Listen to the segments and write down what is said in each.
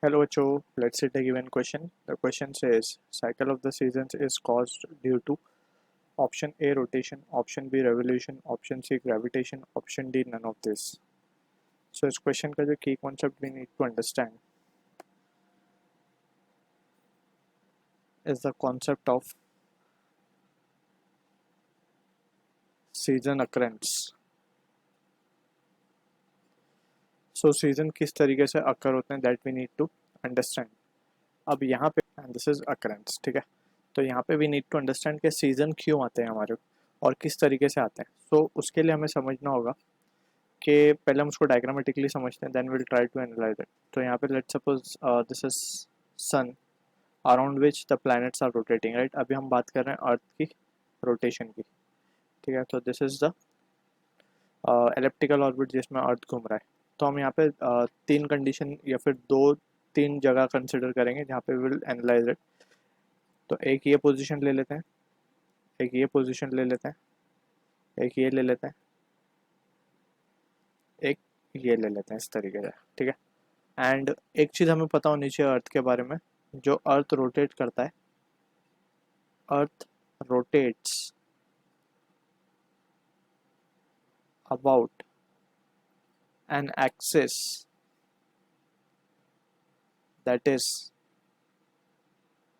Hello, Cho. Let's see the given question. The question says, cycle of the seasons is caused due to option A rotation, option B revolution, option C gravitation, option D none of this. So इस question का जो key concept we need to understand is the concept of season occurrence. So season किस तरीके से occur होते हैं that we need to understand. अब यहाँ पे and this is occurrence, ठीक है. तो यहाँ पे we need to understand कि season क्यों आते हैं हमारे और किस तरीके से आते हैं. So उसके लिए हमें समझना होगा कि पहले हम उसको डायग्रामेटिकली समझते हैं, then will try to analyse it. तो यहाँ पे let's suppose this is sun around which the planets are rotating, right. अभी हम बात कर रहे हैं अर्थ की रोटेशन की, ठीक है. तो this is the elliptical orbit जिसमें अर्थ घूम रहा है. तो हम यहाँ पे तीन कंडीशन या फिर दो तीन जगह कंसिडर करेंगे जहाँ पे विल एनालाइज इट. तो एक ये पोजीशन ले लेते हैं, एक ये पोजीशन ले लेते हैं, एक ये ले लेते हैं, एक ये ले लेते हैं, इस तरीके से, ठीक है. एंड एक चीज़ हमें पता होनी चाहिए अर्थ के बारे में, जो अर्थ रोटेट करता है, अर्थ rotates about an axis that is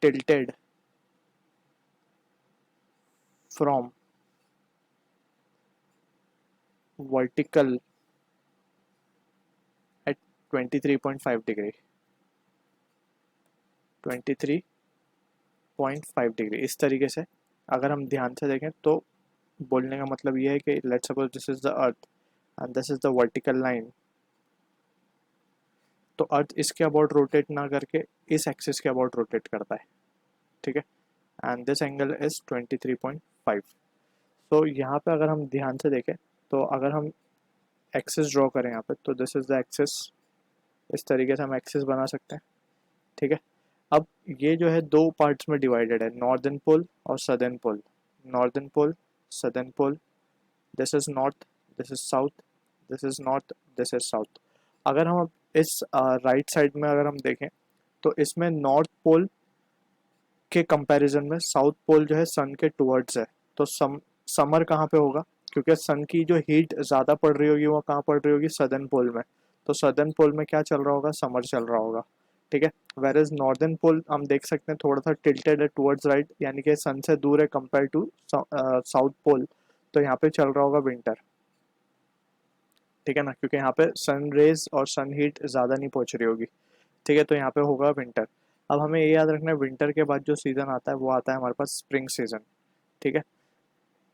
tilted from vertical at 23.5 degree, 23.5 degree. इस तरीके से अगर हम ध्यान से देखें तो बोलने का मतलब ये है कि let's suppose this is the earth and this is the vertical line. तो अर्थ इसके अबाउट रोटेट ना करके इस एक्सिस के अबाउट रोटेट करता है, ठीक है. And this angle is 23.5. तो यहाँ पे अगर हम ध्यान से देखें तो अगर हम एक्सिस ड्रॉ करें यहाँ पे, तो दिस इज द एक्सिस. इस तरीके से हम एक्सिस बना सकते हैं, ठीक है. अब ये जो है दो पार्ट्स में डिवाइडेड है, नॉर्दर्न पोल और southern pole. Northern pole, southern pole. This is north, this is south, this is north, this is south. अगर हम इस राइट साइड में अगर हम देखें तो इसमें नॉर्थ पोल के कंपैरिजन में साउथ पोल जो है सन के टुवर्ड्स है. तो समर कहाँ पे होगा, क्योंकि सन की जो हीट ज़्यादा पड़ रही होगी वो कहाँ पड़ रही होगी, सदर्न पोल में. तो सदर्न पोल में क्या चल रहा होगा, समर चल रहा होगा, ठीक है. वेर इज नॉर्दर्न पोल हम देख सकते हैं थोड़ा सा टिल्टेड है टुवर्ड्स राइट, यानी कि सन से दूर है कंपेयर टू साउथ पोल. तो यहाँ पे चल रहा होगा विंटर, ठीक है ना, क्योंकि यहाँ पे सन रेज और सन हीट ज़्यादा नहीं पहुँच रही होगी, ठीक है. तो यहाँ पे होगा विंटर. अब हमें ये याद रखना है विंटर के बाद जो सीज़न आता है वो आता है हमारे पास स्प्रिंग सीजन, ठीक है.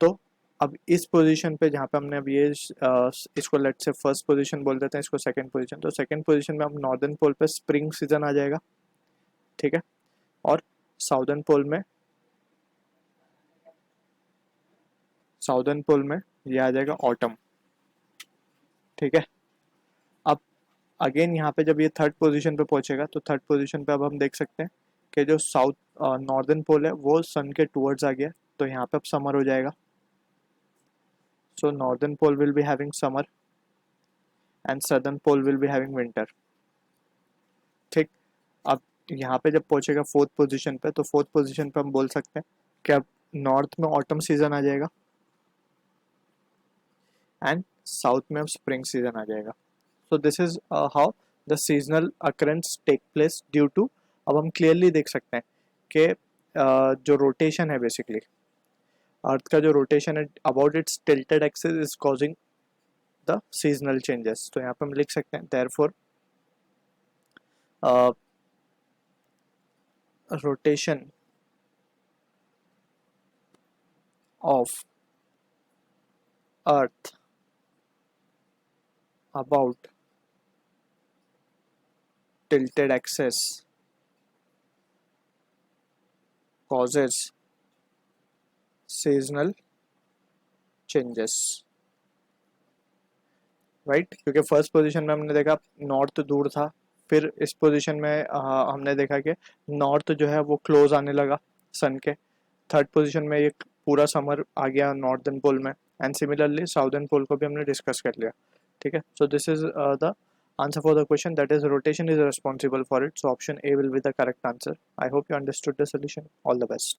तो अब इस पोजीशन पे जहाँ पे हमने अब ये इसको लेट से फर्स्ट पोजीशन बोल देते हैं, इसको सेकंड पोजीशन. तो सेकंड पोजीशन में हम नॉर्दर्न पोल पे स्प्रिंग सीजन आ जाएगा, ठीक है. और साउदर्न पोल में, साउदर्न पोल में ये आ जाएगा ऑटम, ठीक है. अब अगेन यहाँ पे जब ये थर्ड पोजीशन पे पहुंचेगा तो थर्ड पोजीशन पे अब हम देख सकते हैं कि जो साउथ नॉर्दर्न पोल है वो सन के टुवर्ड्स आ गया. तो यहाँ पे अब समर हो जाएगा. So northern pole will be having summer and southern pole will be having winter, ठीक. अब यहाँ पे जब पहुंचेगा फोर्थ पोजीशन पे, तो फोर्थ पोजीशन पे हम बोल सकते हैं कि अब नॉर्थ में ऑटम सीजन आ जाएगा एंड साउथ में अब स्प्रिंग सीजन आ जाएगा. So this is how the seasonal occurrence take place due to. अब हम क्लियरली देख सकते हैं कि जो रोटेशन है बेसिकली अर्थ का, जो रोटेशन है about it's tilted axis is causing the seasonal changes. तो यहाँ पे हम लिख सकते हैं therefore rotation of earth about tilted axis causes seasonal changes, right. क्योंकि फर्स्ट पोजीशन में हमने देखा नॉर्थ दूर था, फिर इस पोजीशन में हमने देखा कि नॉर्थ जो है वो क्लोज आने लगा सन के. थर्ड पोजीशन में ये पूरा समर आ गया नॉर्दर्न पोल में, एंड सिमिलरली साउदर्न पोल को भी हमने डिस्कस कर लिया, ठीक है. सो this is the answer for the question, that is rotation is responsible for it. So option A will be the correct answer. I hope you understood the solution. All the best.